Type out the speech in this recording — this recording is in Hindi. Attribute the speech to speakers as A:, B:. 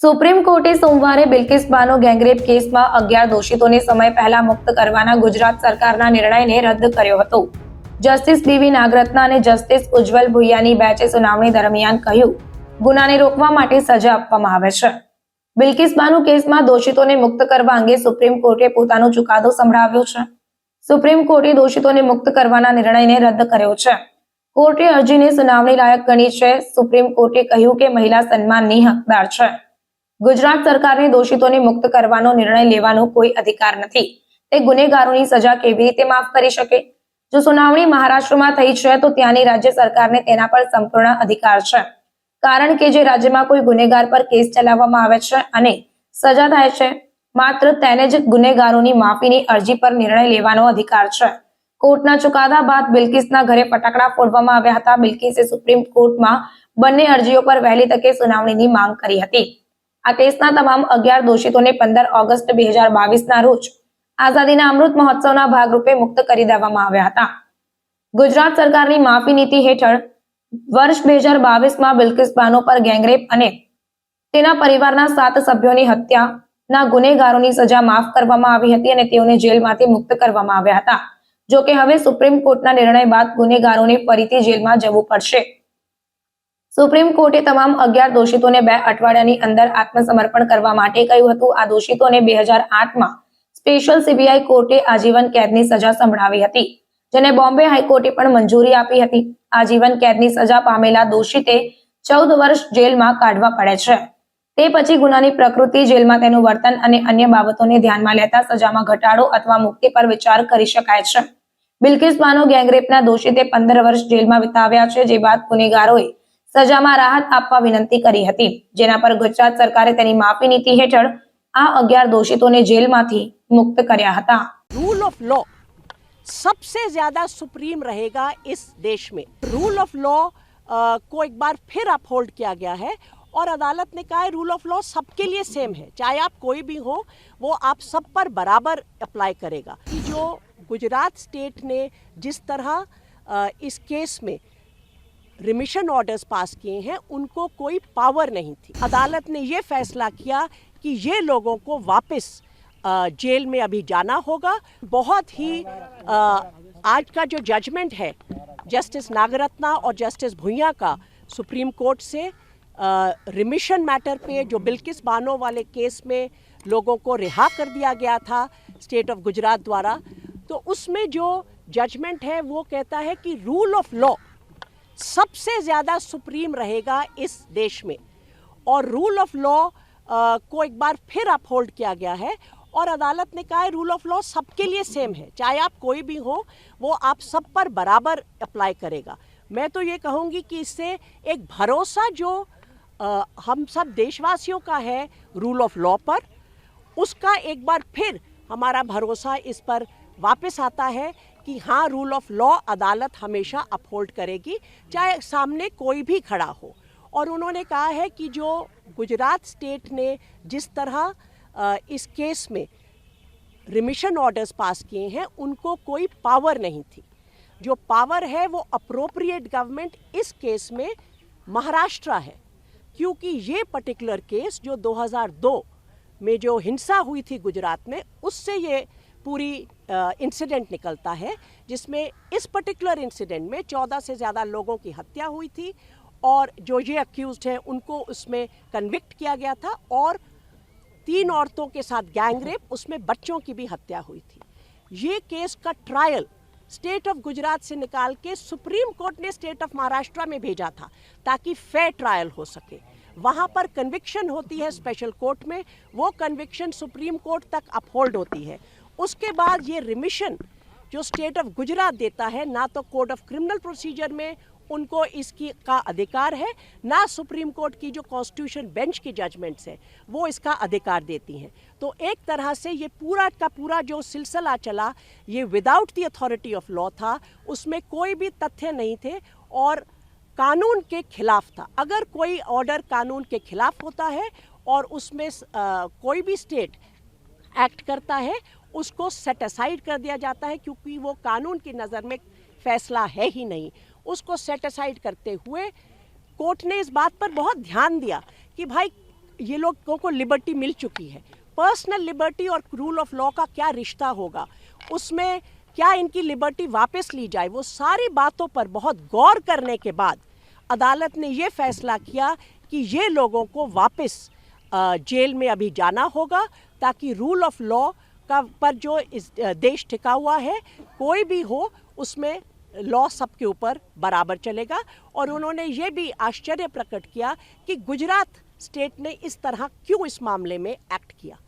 A: સુપ્રીમ કોર્ટે સોમવારે બિલ્કિસ બાનો ગેંગરેપ કેસમાં 11 દોષિતોને સમય પહેલા મુક્ત કરવાના ગુજરાત સરકારના નિર્ણયને રદ કર્યો હતો. જસ્ટિસ બીવી નાગરત્ના અને જસ્ટિસ ઉજ્જવલ ભુઇયાની બેંચે સુનાવણી દરમિયાન કહ્યું, ગુનાને રોકવા માટે સજા આપવામાં આવે છે. બિલ્કિસ બાનો કેસમાં દોષિતોને મુક્ત કરવા અંગે સુપ્રીમ કોર્ટે પોતાનો ચુકાદો સંભળાવ્યો છે. સુપ્રીમ કોર્ટે દોષિતોને મુક્ત કરવાના નિર્ણયને રદ કર્યો છે. કોર્ટે અરજીને સુનાવણી લાયક ગણી છે. સુપ્રીમ કોર્ટે કહ્યું કે મહિલા સન્માનની હકદાર છે. ગુજરાત સરકારને દોષિતોને મુક્ત કરવાનો નિર્ણય લેવાનો કોઈ અધિકાર નથી. તે ગુનેગારોની સજા કેવી રીતે માફ કરી શકે? જો સુનાવણી મહારાષ્ટ્રમાં થઈ છે તો ત્યાંની રાજ્ય સરકારને તેના પર સંપૂર્ણ અધિકાર છે, કારણ કે જે રાજ્યમાં કોઈ ગુનેગાર પર કેસ ચલાવવામાં આવે છે અને સજા થાય છે, માત્ર તેને જ ગુનેગારોની માફીની અરજી પર નિર્ણય લેવાનો અધિકાર છે. કોર્ટના ચુકાદા બાદ બિલ્કિસના ઘરે ફટાકડા ફોડવામાં આવ્યા હતા. બિલ્કિસે સુપ્રીમ કોર્ટમાં બંને અરજીઓ પર વહેલી તકે સુનાવણીની માંગ કરી હતી. આ કેસના તમામ 11 દોષિતોને 15 ઓગસ્ટ 2022ના રોજ આઝાદીના અમૃત મહોત્સવના ભાગરૂપે મુક્ત કરી દેવામાં આવ્યા હતા. ગુજરાત સરકારની માફી નીતિ હેઠળ વર્ષ 2022માં બિલ્કિસ બાનો પર ગેંગરેપ અને તેના પરિવારના 7 સભ્યોની હત્યાના ગુનેગારોની સજા માફ કરવામાં આવી હતી અને તેઓને જેલમાંથી મુક્ત કરવામાં આવ્યા હતા. જો કે હવે સુપ્રીમ કોર્ટના નિર્ણય બાદ ગુનેગારોને ફરીથી જેલમાં જવું પડશે. સુપ્રીમ કોર્ટે તમામ 11 દોષિતોને 2 અઠવાડિયાની અંદર આત્મસમર્પણ કરવા માટે કહ્યું હતું. આ દોષિતોને 2008માં સ્પેશિયલ સીબીઆઈ કોર્ટે આજીવન કેદની સજા સંભળાવી હતી, જેને બોમ્બે હાઈકોર્ટે પણ મંજૂરી આપી હતી. આજીવન કેદની સજા પામેલા દોષિતે 14 વર્ષ જેલમાં કાઢવા પડે છે. તે પછી ગુનાની પ્રકૃતિ, જેલમાં તેનું વર્તન અને અન્ય બાબતોને ધ્યાનમાં લેતા સજામાં ઘટાડો અથવા મુક્તિ પર વિચાર કરી શકાય છે. બિલ્કિસ બાનો ગેંગરેપના દોષિતે 15 વર્ષ જેલમાં વિતાવ્યા છે, જે બાદ ગુનેગારોએ સજામાં રાહત આપવા વિનંતી કરી હતી, જેના પર ગુજરાત સરકારે તેની માફી નીતિ હેઠળ આ 11 દોષિતોને જેલમાંથી મુક્ત કર્યા હતા.
B: रूल ऑफ लॉ सबसे ज्यादा सुप्रीम रहेगा इस देश में. रूल ऑफ लॉ को एक बार फिर अपहोल्ड किया गया है और अदालत ने कहा है रूल ऑफ लॉ सबके लिए सेम है, चाहे आप कोई भी हो, वो आप सब पर बराबर अप्लाई करेगा. जो गुजरात स्टेट ने जिस तरह इस केस में रिमिशन ऑर्डर्स पास किए हैं, उनको कोई पावर नहीं थी. अदालत ने ये फैसला किया कि ये लोगों को वापस जेल में अभी जाना होगा. बहुत ही आज का जो जजमेंट है जस्टिस नागरत्ना और जस्टिस भुइया का सुप्रीम कोर्ट से रिमिशन मैटर पे, जो बिल्किस बानो वाले केस में लोगों को रिहा कर दिया गया था स्टेट ऑफ गुजरात द्वारा, तो उसमें जो जजमेंट है वो कहता है कि रूल ऑफ लॉ सबसे ज़्यादा सुप्रीम रहेगा इस देश में. और रूल ऑफ लॉ को एक बार फिर अपहोल्ड किया गया है और अदालत ने कहा है रूल ऑफ लॉ सबके लिए सेम है, चाहे आप कोई भी हो, वो आप सब पर बराबर अप्लाई करेगा. मैं तो ये कहूँगी कि इससे एक भरोसा जो हम सब देशवासियों का है रूल ऑफ लॉ पर, उसका एक बार फिर हमारा भरोसा इस पर वापस आता है कि हाँ, रूल ऑफ लॉ अदालत हमेशा अपहोल्ड करेगी, चाहे सामने कोई भी खड़ा हो. और उन्होंने कहा है कि जो गुजरात स्टेट ने जिस तरह इस केस में रिमिशन ऑर्डर्स पास किए हैं, उनको कोई पावर नहीं थी. जो पावर है वो अप्रोप्रिएट गवर्नमेंट इस केस में महाराष्ट्र है, क्योंकि ये पर्टिकुलर केस जो 2002 में जो हिंसा हुई थी गुजरात में, उससे ये पूरी इंसिडेंट निकलता है, जिसमें इस पर्टिकुलर इंसिडेंट में 14 से ज़्यादा लोगों की हत्या हुई थी और जो ये अक्यूज्ड हैं उनको उसमें कन्विक्ट किया गया था और 3 औरतों के साथ गैंगरेप, उसमें बच्चों की भी हत्या हुई थी. ये केस का ट्रायल स्टेट ऑफ गुजरात से निकाल के सुप्रीम कोर्ट ने स्टेट ऑफ महाराष्ट्र में भेजा था ताकि फेयर ट्रायल हो सके. वहाँ पर कन्विक्शन होती है स्पेशल कोर्ट में, वो कन्विक्शन सुप्रीम कोर्ट तक अपहोल्ड होती है. उसके बाद ये रिमिशन जो स्टेट ऑफ गुजरात देता है, ना तो कोड ऑफ क्रिमिनल प्रोसीजर में उनको इसकी का अधिकार है, ना सुप्रीम कोर्ट की जो कॉन्स्टिट्यूशन बेंच की जजमेंट्स हैं वो इसका अधिकार देती हैं. तो एक तरह से ये पूरा का पूरा जो सिलसिला चला, ये without the authority of law था, उसमें कोई भी तथ्य नहीं थे और कानून के खिलाफ था. अगर कोई ऑर्डर कानून के खिलाफ होता है और उसमें कोई भी स्टेट एक्ट करता है, उसको सेट असाइड कर दिया जाता है, क्योंकि वो कानून की नज़र में फैसला है ही नहीं. उसको सेट असाइड करते हुए कोर्ट ने इस बात पर बहुत ध्यान दिया कि भाई ये लोगों को लिबर्टी मिल चुकी है। पर्सनल लिबर्टी और रूल ऑफ लॉ का क्या रिश्ता होगा, उसमें क्या इनकी लिबर्टी वापस ली जाए, वो सारी बातों पर बहुत गौर करने के बाद अदालत ने ये फैसला किया कि ये लोगों को वापस जेल में अभी जाना होगा, ताकि रूल ऑफ लॉ का पर जो इस देश टिका हुआ है, कोई भी हो उसमें लॉ सबके ऊपर बराबर चलेगा। और उन्होंने ये भी आश्चर्य प्रकट किया कि गुजरात स्टेट ने इस तरह क्यों इस मामले में एक्ट किया।